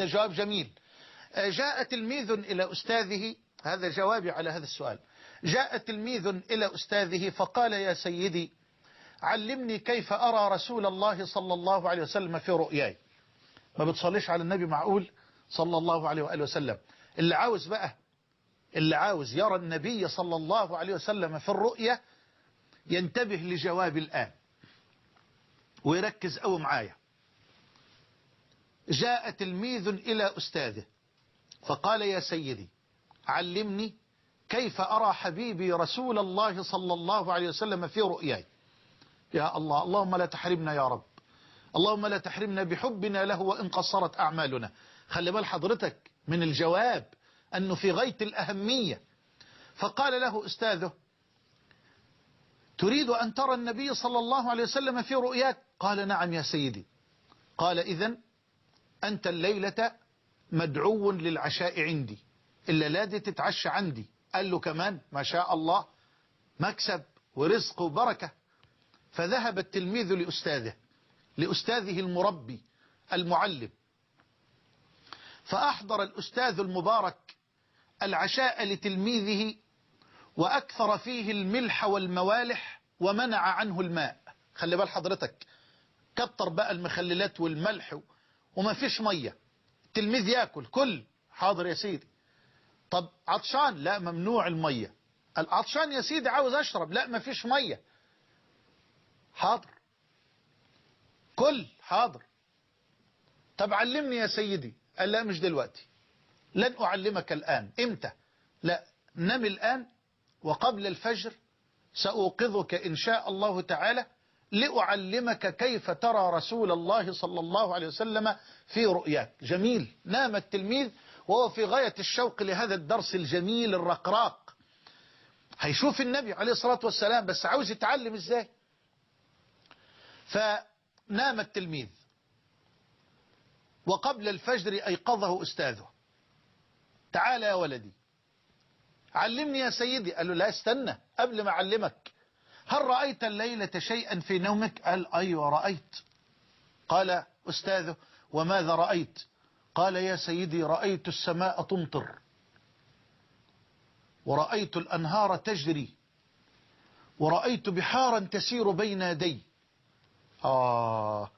هذا جواب جميل. جاء تلميذ إلى أستاذه، هذا جوابي على هذا السؤال. جاء تلميذ إلى أستاذه فقال: يا سيدي، علمني كيف أرى رسول الله صلى الله عليه وسلم في رؤياي. ما بتصليش على النبي معقول صلى الله عليه وآله وسلم؟ اللي عاوز يرى النبي صلى الله عليه وسلم في الرؤيا ينتبه لجواب الآن ويركز قوي معايا. جاء تلميذ إلى أستاذه فقال: يا سيدي، علمني كيف أرى حبيبي رسول الله صلى الله عليه وسلم في رؤياي. يا الله، اللهم لا تحرمنا يا رب، اللهم لا تحرمنا بحبنا له وإن قصرت أعمالنا. خلي بال حضرتك من الجواب أنه في غاية الأهمية. فقال له أستاذه: تريد أن ترى النبي صلى الله عليه وسلم في رؤياك؟ قال: نعم يا سيدي. قال: إذن أنت الليلة مدعو للعشاء عندي، إلا لا دي تتعشى عندي. قال له كمان ما شاء الله، مكسب ورزق وبركة. فذهب التلميذ لأستاذه المربي المعلم، فأحضر الأستاذ المبارك العشاء لتلميذه وأكثر فيه الملح والموالح ومنع عنه الماء. خلي بال حضرتك، كتر بقى المخللات والملح وما فيش مية. التلميذ ياكل، كل حاضر يا سيدي. طب عطشان؟ لا، ممنوع المية. العطشان يا سيدي، عاوز أشرب؟ لا، ما فيش مية. حاضر، كل حاضر. طب علمني يا سيدي. قال: لا، مش دلوقتي، لن أعلمك الآن. إمتى؟ لا، نم الآن وقبل الفجر سأوقظك إن شاء الله تعالى لأعلمك كيف ترى رسول الله صلى الله عليه وسلم في رؤياك. جميل. نام التلميذ وهو في غاية الشوق لهذا الدرس الجميل الرقراق. هيشوف النبي عليه الصلاة والسلام، بس عاوز يتعلم ازاي. فنام التلميذ وقبل الفجر أيقظه أستاذه: تعال يا ولدي، علمني يا سيدي. قال له: لا، استنى قبل ما أعلمك. هل رأيت الليلة شيئا في نومك؟ قال: أيوة رأيت. قال أستاذه: وماذا رأيت؟ قال: يا سيدي، رأيت السماء تمطر، ورأيت الأنهار تجري، ورأيت بحارا تسير بين يدي. ما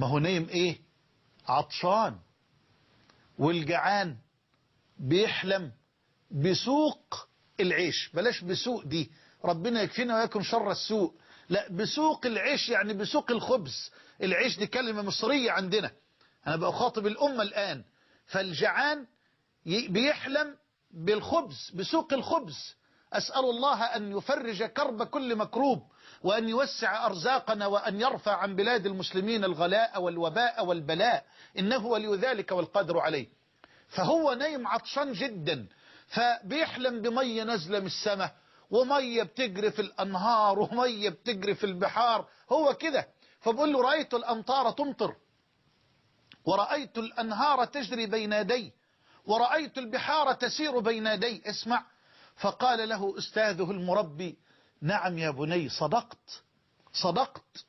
هو نايم ايه؟ عطشان. والجعان بيحلم بسوق العيش. بلاش بسوق دي، ربنا يكفينا وياكم شر السوق. لا، بسوق العيش يعني بسوق الخبز. العيش دي كلمة مصرية عندنا، أنا بخاطب الأمة الآن. فالجعان بيحلم بالخبز، بسوق الخبز. أسأل الله أن يفرج كرب كل مكروب، وأن يوسع أرزاقنا، وأن يرفع عن بلاد المسلمين الغلاء والوباء والبلاء، إنه ولي ذلك والقادر عليه. فهو نايم عطشان جدا، فبيحلم بمية نازلة من السماء، ومية بتجري في الأنهار، ومية بتجري في البحار. هو كده. فبقول له: رأيت الأمطار تمطر، ورأيت الأنهار تجري بين يدي، ورأيت البحار تسير بين يدي. اسمع. فقال له أستاذه المربي: نعم يا بني، صدقت، صدقت،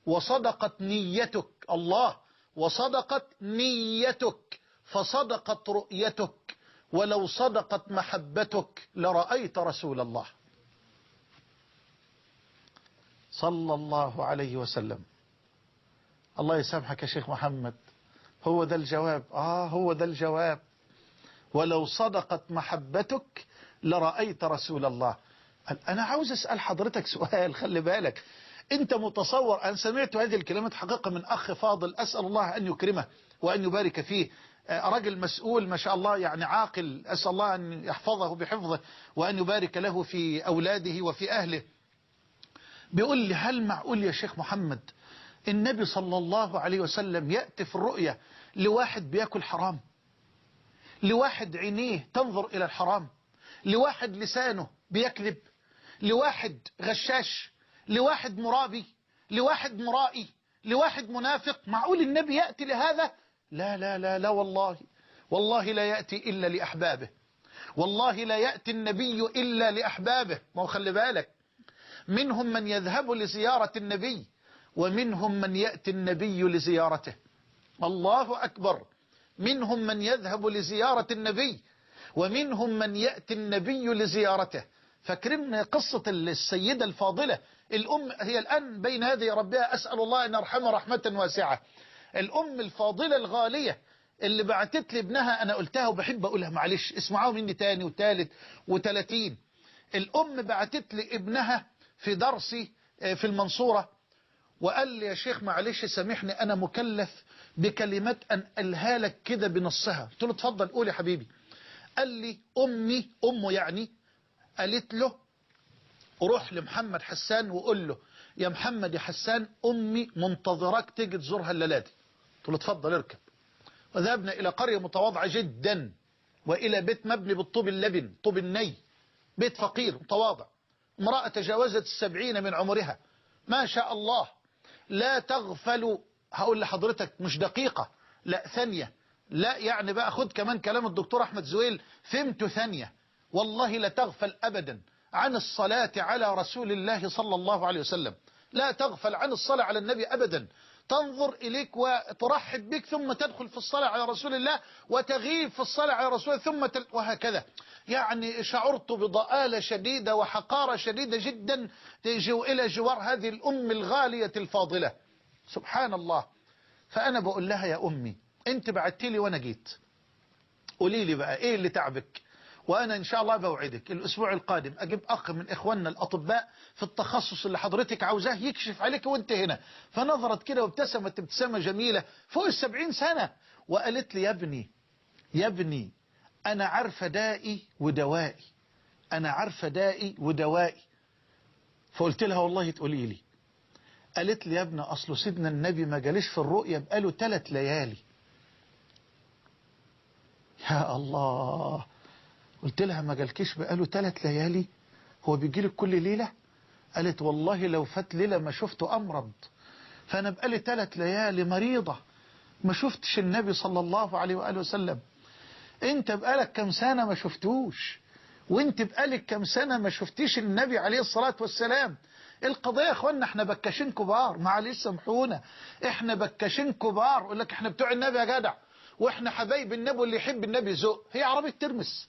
وصدقت نيتك. الله، وصدقت نيتك، فصدقت رؤيتك، ولو صدقت محبتك لرأيت رسول الله صلى الله عليه وسلم. الله يسامحك يا شيخ محمد، هو ده الجواب. هو ده الجواب. ولو صدقت محبتك لرأيت رسول الله. أنا عاوز أسأل حضرتك سؤال، خلي بالك. أنت متصور، أنا سمعت هذه الكلمات حقيقة من أخ فاضل، أسأل الله أن يكرمه وأن يبارك فيه. رجل مسؤول ما شاء الله، يعني عاقل، أسأل الله أن يحفظه بحفظه وأن يبارك له في أولاده وفي أهله. بيقول لي: هل معقول يا شيخ محمد النبي صلى الله عليه وسلم يأتي في الرؤية لواحد بياكل حرام، لواحد عينيه تنظر إلى الحرام، لواحد لسانه بيكذب، لواحد غشاش، لواحد مرابي، لواحد مرائي، لواحد منافق؟ معقول النبي يأتي لهذا؟ لا لا لا لا، والله والله لا يأتي إلا لأحبابه. والله لا يأتي النبي إلا لأحبابه. ما هو خلي بالك، منهم من يذهب لزيارة النبي، ومنهم من يأتي النبي لزيارته. الله أكبر. منهم من يذهب لزيارة النبي ومنهم من يأتي النبي لزيارته. فاكرين قصة السيدة الفاضلة الأم، هي الآن بين هذه ربها، أسأل الله أن يرحمها رحمة واسعة. الأم الفاضلة الغالية اللي بعتت لي ابنها، أنا قلتها وبحب أقولها معلش اسمعوا مني تاني وتالت و30. الأم بعتت لي ابنها في درسي في المنصورة، وقال لي يا شيخ معلش سامحني أنا مكلف بكلمات أنقلها لك كده بنصها. قلت له اتفضل قول يا حبيبي. قال لي أمه يعني قالت له روح لمحمد حسان وقول له يا محمد يا حسان أمي منتظرك تيجي تزورها الليلة دي. قلت له اتفضل اركب. وذهبنا إلى قرية متواضعة جدا وإلى بيت مبني بالطوب اللبن طوب الني، بيت فقير متواضع. امرأة تجاوزت 70 من عمرها ما شاء الله، لا تغفل. هقول لحضرتك مش دقيقة، لا ثانية، لا يعني بقى خد كمان كلام الدكتور أحمد زويل فهمت ثانية، والله لا تغفل أبدا عن الصلاة على رسول الله صلى الله عليه وسلم. لا تغفل عن الصلاة على النبي أبدا. تنظر إليك وترحب بك ثم تدخل في الصلاة على رسول الله وتغيب في الصلاة على رسول الله ثم وهكذا. يعني شعرت بضآلة شديدة وحقارة شديدة جدا تجو إلى جوار هذه الأم الغالية الفاضلة. سبحان الله. فأنا بقول لها يا أمي أنت بعتت لي وأنا جيت، قولي لي بقى إيه اللي تعبك، وأنا إن شاء الله بوعدك الأسبوع القادم أجيب أخ من إخواننا الأطباء في التخصص اللي حضرتك عاوزاه يكشف عليك وأنت هنا. فنظرت كده وابتسمت ابتسامة جميلة فوق 70 سنة وقالت لي يا ابني أنا عارفة دائي ودوائي، أنا عارفة دائي ودوائي. فقلت لها والله تقولي لي. قالت لي يا ابني أصله سيدنا النبي ما جاليش في الرؤية بقاله 3 ليالي. يا الله. قلت لها ما جالكيش بقاله 3 ليالي، هو بيجيلك كل ليلة؟ قالت والله لو فات ليلة ما شفته أمرض، فأنا بقالي 3 ليالي مريضة ما شفتش النبي صلى الله عليه وآله وسلم. انت بقالك كم سنة ما شفتوش، وانت بقالك كم سنة ما شفتيش النبي عليه الصلاة والسلام. القضية يا اخوانا احنا بكاشين كبار، معلش سامحونا، احنا بكاشين كبار. يقول لك احنا بتوع النبي يا جدع، واحنا حبايب النبي واللي يحب النبي ذوق. هي عربية ترمس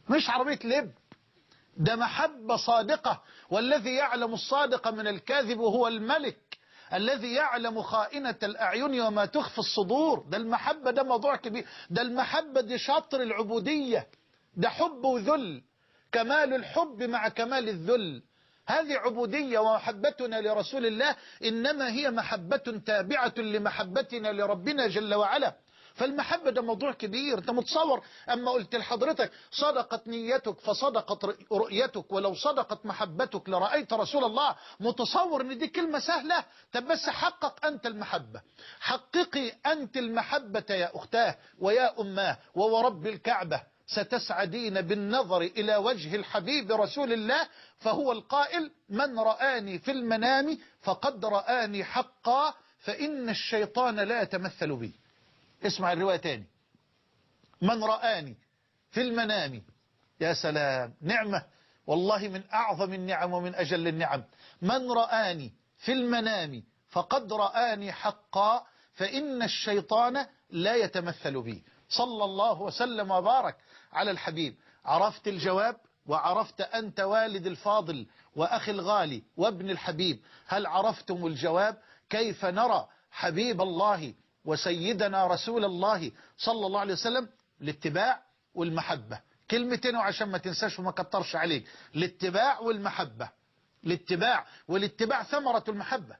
مش عربية لب، ده محبة صادقة. والذي يعلم الصادق من الكاذب هو الملك الذي يعلم خائنة الأعين وما تخفي الصدور. ده المحبة، ده موضوع كبير. ده المحبة دي شطر العبودية، ده حب وذل، كمال الحب مع كمال الذل. هذه عبودية. ومحبتنا لرسول الله إنما هي محبة تابعة لمحبتنا لربنا جل وعلا. فالمحبة ده موضوع كبير. انت متصور اما قلت لحضرتك صدقت نيتك فصدقت رؤيتك ولو صدقت محبتك لرأيت رسول الله، متصور ان دي كلمة سهلة؟ طب بس حقق انت المحبة، حققي انت المحبة يا اختاه ويا اماه وورب الكعبة ستسعدين بالنظر إلى وجه الحبيب رسول الله. فهو القائل من رآني في المنام فقد رآني حقا فإن الشيطان لا يتمثل بي. اسمع الرواية تاني، من رآني في المنام. يا سلام، نعمة والله من أعظم النعم ومن أجل النعم. من رآني في المنام فقد رآني حقا فإن الشيطان لا يتمثل بي. صلى الله وسلم وبارك على الحبيب. عرفت الجواب وعرفت أنت والد الفاضل وأخي الغالي وابن الحبيب. هل عرفتم الجواب؟ كيف نرى حبيب الله وسيدنا رسول الله صلى الله عليه وسلم؟ الاتباع والمحبة. كلمتين وعشان ما تنساش وما كترش عليك. الاتباع والمحبة. الاتباع، والاتباع ثمرة المحبة،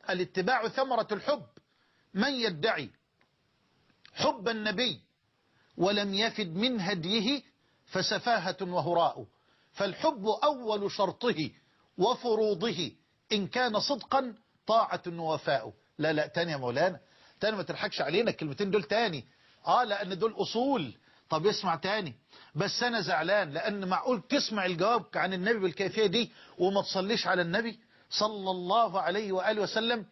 الاتباع ثمرة الحب. من يدعي حب النبي ولم يفد من هديه فسفاهة وهراء. فالحب أول شرطه وفروضه إن كان صدقا طاعة ووفاء. لا تاني يا مولانا، تاني ما ترحكش علينا الكلمتين دول تاني. لأن دول أصول. طب اسمع تاني. بس أنا زعلان لأن معقول تسمع الجواب عن النبي بالكيفية دي وما تصليش على النبي صلى الله عليه وآله وسلم.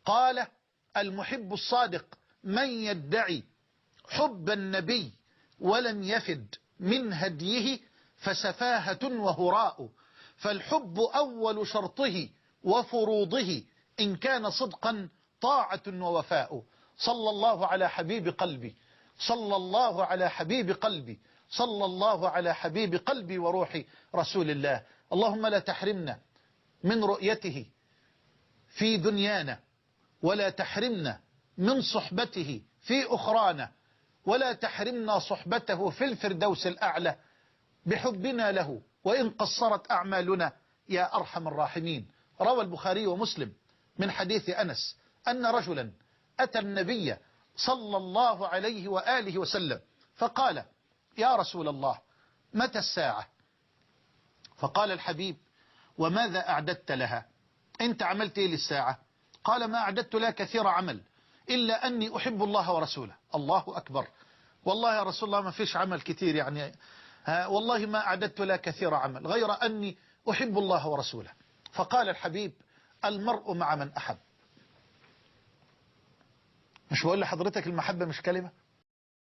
قال المحب الصادق من يدعي حب النبي ولم يفد من هديه فسفاهة وهراء. فالحب أول شرطه وفروضه إن كان صدقا طاعة ووفاء. صلى الله على حبيب قلبي صلى الله على حبيب قلبي، صلى الله على حبيب قلبي وروحي رسول الله. اللهم لا تحرمنا من رؤيته في دنيانا، ولا تحرمنا من صحبته في أخرانا، ولا تحرمنا صحبته في الفردوس الأعلى بحبنا له وإن قصرت أعمالنا يا أرحم الراحمين. روى البخاري ومسلم من حديث أنس أن رجلا أتى النبي صلى الله عليه وآله وسلم فقال: يا رسول الله، متى الساعة؟ فقال الحبيب: وماذا أعددت لها؟ أنت عملت إيه للساعة؟ قال: ما أعددت لها كثير عمل إلا أني أحب الله ورسوله. الله أكبر. والله يا رسول الله ما فيش عمل كثير يعني، والله ما أعددت لها كثير عمل غير أني أحب الله ورسوله. فقال الحبيب: المرء مع من أحب. مش بقول لحضرتك المحبة مش كلمة؟